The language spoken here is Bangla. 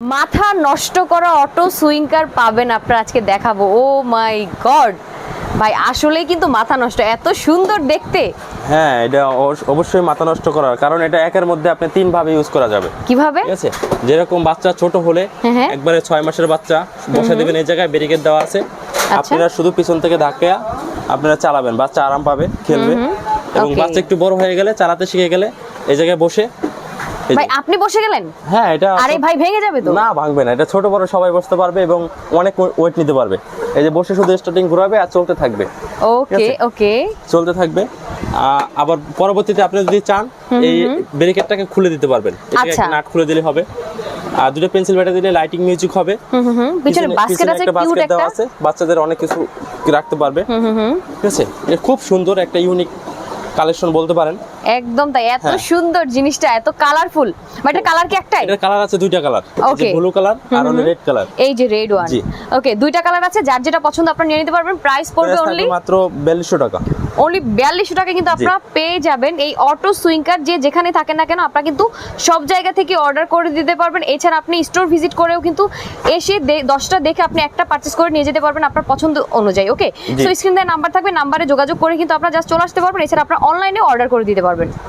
মাথা নষ্ট করা অটো সুইঙ্কার পাবেন আপনারা আজকে দেখাবো। ও মাই গড ভাই, আসলেই কিন্তু মাথা নষ্ট, এত সুন্দর দেখতে। হ্যাঁ, এটা অবশ্যই মাথা নষ্ট করার কারণ এটা একের মধ্যে আপনি 3 ভাবে ইউজ করা যাবে। কিভাবে? ঠিক আছে, যেরকম বাচ্চা ছোট হলে একবারে 6 মাসের বাচ্চা বসে দিবেন, এই জায়গায় ব্যারিকেড দেওয়া আছে, আপনারা শুধু পিছন থেকে ধাক্কা আপনারা চালাবেন, বাচ্চা আরাম পাবে, খেলবে। এবং বাচ্চা একটু বড় হয়ে গেলে, চালাতে শিখে গেলে এই জায়গায় বসে। ভাই আপনি বসে গেলেন? হ্যাঁ, এটা আরে ভাই ভেঙে যাবে তো? না ভাঙবে না, এটা ছোট বড় সবাই বসতে পারবে এবং অনেক ওয়েট নিতে পারবে। এই যে বসে শুধু স্টার্টিং ঘোরাবে আর চলতে থাকবে। ওকে ওকে, চলতে থাকবে। আবার পরবর্তীতে আপনি যদি চান এই ব্যারিকেডটাকে খুলে দিতে পারবেন, আচ্ছা, নাট খুলে দিলে হবে। আর দুটো পেন্সিল ব্যাটা দিলে লাইটিং মিউজিক হবে। পিছনে বাস্কেট আছে, কিউট একটা আছে, বাচ্চাদের অনেক কিছু রাখতে পারবে। ঠিক আছে, এটা খুব সুন্দর একটা ইউনিক কালেকশন বলতে পারেন। একদম তাই, এত সুন্দর জিনিসটা, এত কালারফুল। বাট এটা কালার কি একটাই? এটা কালার আছে দুইটা কালার, এই যে ব্লু কালার আর রেড কালার। এই যে রেড ওয়ান। ওকে, দুইটা কালার আছে, যার যেটা পছন্দ আপনারা নিয়ে নিতে পারবেন। প্রাইস পড়বে অনলি মাত্র 4200 টাকা। অনলি 4200 টাকা কিন্তু আপনারা পেয়ে যাবেন এই অটো সুইঙ্কার। যে যেখানে থাকেন না কেন আপনারা কিন্তু সব জায়গা থেকে অর্ডার করে দিতে পারবেন। এছাড়া আপনি স্টোর ভিজিট করেও কিন্তু এসে 10টা দেখে আপনি একটা পারচেজ করে নিয়ে যেতে পারবেন আপনার পছন্দ অনুযায়ী। ওকে, সো স্ক্রিনে নাম্বার থাকবে, নাম্বারে যোগাযোগ করে কিন্তু আপনারা জাস্ট চলে আসতে পারবেন। এছাড়া আপনারা অনলাইনে অর্ডার করে দিতে পারবেন।